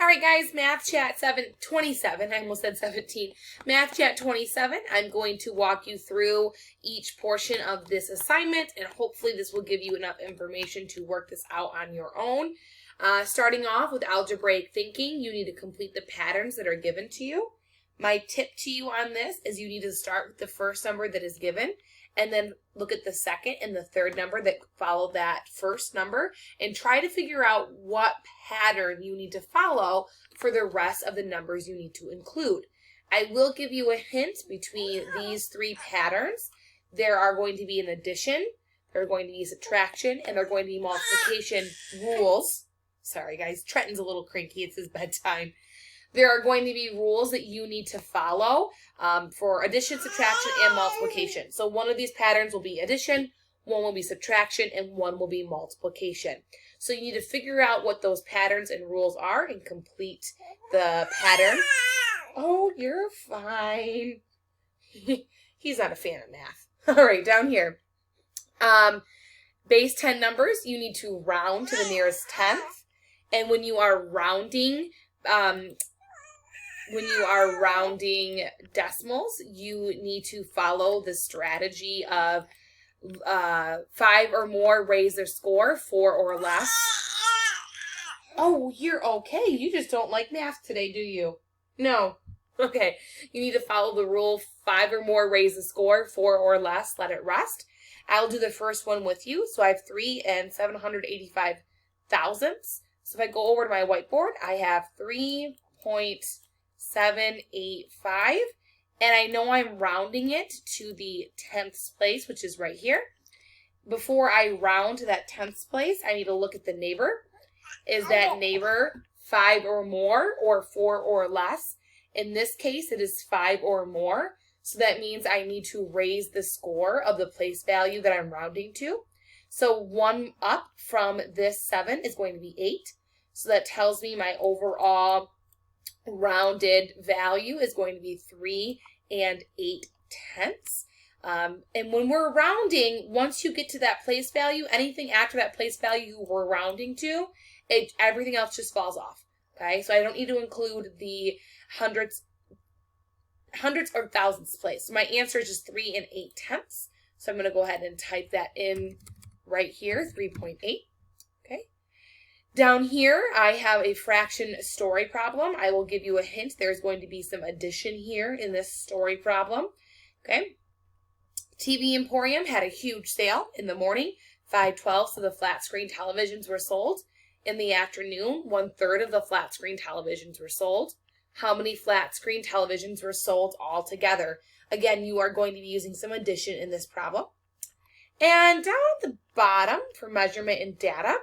right, guys, Math Chat 27. I almost said 17. Math Chat 27. I'm going to walk you through each portion of this assignment, and hopefully this will give you enough information to work this out on your own. Starting off with algebraic thinking, you need to complete the patterns that are given to you. My tip to you on this is you need to start with the first number that is given, and then look at the second and the third number that follow that first number, and try to figure out what pattern you need to follow for the rest of the numbers you need to include. I will give you a hint between these three patterns. There are going to be an addition, there are going to be subtraction, and there are going to be multiplication rules. Sorry guys, Trenton's a little cranky, it's his bedtime. There are going to be rules that you need to follow for addition, subtraction, and multiplication. So one of these patterns will be addition, one will be subtraction, and one will be multiplication. So you need to figure out what those patterns and rules are and complete the pattern. Oh, you're fine. He's not a fan of math. All right, down here. Base 10 numbers, you need to round to the nearest tenth. And when you are rounding, decimals, you need to follow the strategy of 5 or more raise their score, 4 or less. Oh, you're okay. You just don't like math today, do you? No. Okay. You need to follow the rule 5 or more raise the score, 4 or less let it rest. I'll do the first one with you. So I have 3 and 785 thousandths. So if I go over to my whiteboard, I have 3.785, and I know I'm rounding it to the 10th place, which is right here. Before I round to that 10th place, I need to look at the neighbor. Is that neighbor 5 or more or 4 or less? In this case, it is 5 or more. So that means I need to raise the score of the place value that I'm rounding to. So 1 up from this 7 is going to be 8. So that tells me my overall rounded value is going to be 3 and 8/10. And when we're rounding, once you get to that place value, anything after that place value we're rounding to, everything else just falls off. Okay, so I don't need to include the hundreds or thousandths place. So my answer is just 3 and 8/10. So I'm going to go ahead and type that in right here, 3.8. Okay. Down here, I have a fraction story problem. I will give you a hint. There's going to be some addition here in this story problem. Okay. TV Emporium had a huge sale in the morning. 5/12 of the flat screen televisions were sold. In the afternoon, 1/3 of the flat screen televisions were sold. How many flat screen televisions were sold altogether? Again, you are going to be using some addition in this problem. And down at the bottom for measurement and data,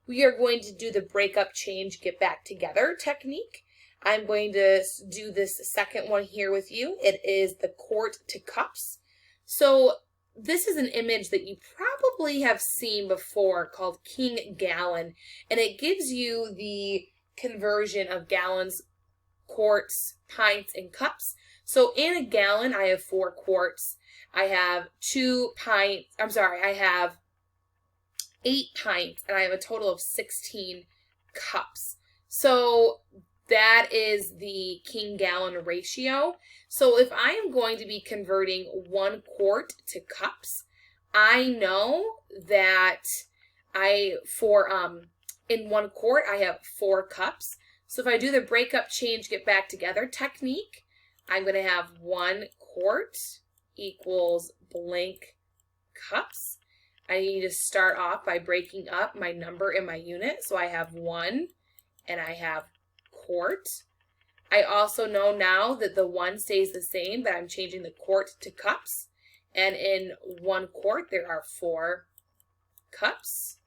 we are going to do the breakup, change, get back together technique. I'm going to do this second one here with you. It is the quart to cups. So this is an image that you probably have seen before called king gallon, and it gives you the conversion of gallons, quarts, pints, and cups. So in a gallon, I have 4 quarts. I have 8 pints, and I have a total of 16 cups. So that is the king gallon ratio. So if I am going to be converting 1 quart to cups, I know that in 1 quart I have 4 cups. So if I do the breakup, change, get back together technique, I'm going to have 1 quart equals blank cups. I need to start off by breaking up my number in my unit. So I have 1 and I have quart. I also know now that the 1 stays the same, but I'm changing the quart to cups. And in 1 quart, there are 4 cups.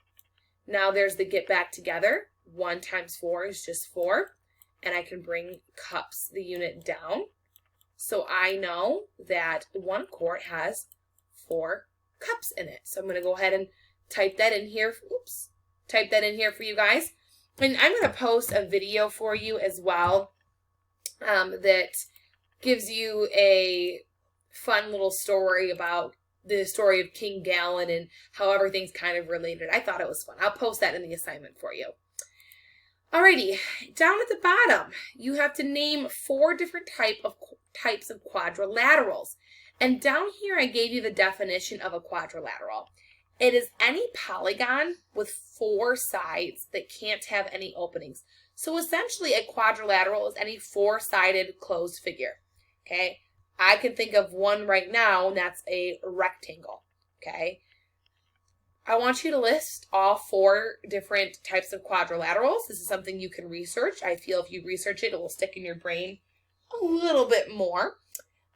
Now there's the get back together. 1 times 4 is just 4. And I can bring cups, the unit, down. So I know that 1 quart has 4 cups in it. So I'm going to go ahead and type that in here. Oops. Type that in here for you guys. And I'm going to post a video for you as well that gives you a fun little story about the story of King Gallon and how everything's kind of related. I thought it was fun. I'll post that in the assignment for you. Alrighty, down at the bottom, you have to name 4 different types of quadrilaterals. And down here, I gave you the definition of a quadrilateral. It is any polygon with 4 sides that can't have any openings. So essentially, a quadrilateral is any 4-sided closed figure. Okay, I can think of one right now, and that's a rectangle. Okay. I want you to list all 4 different types of quadrilaterals. This is something you can research. I feel if you research it, it will stick in your brain a little bit more.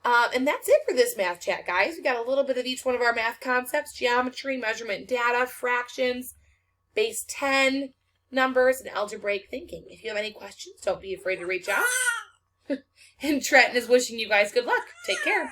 And that's it for this math chat, guys. We got a little bit of each one of our math concepts: geometry, measurement data, fractions, base 10, numbers, and algebraic thinking. If you have any questions, don't be afraid to reach out. And Trenton is wishing you guys good luck. Take care.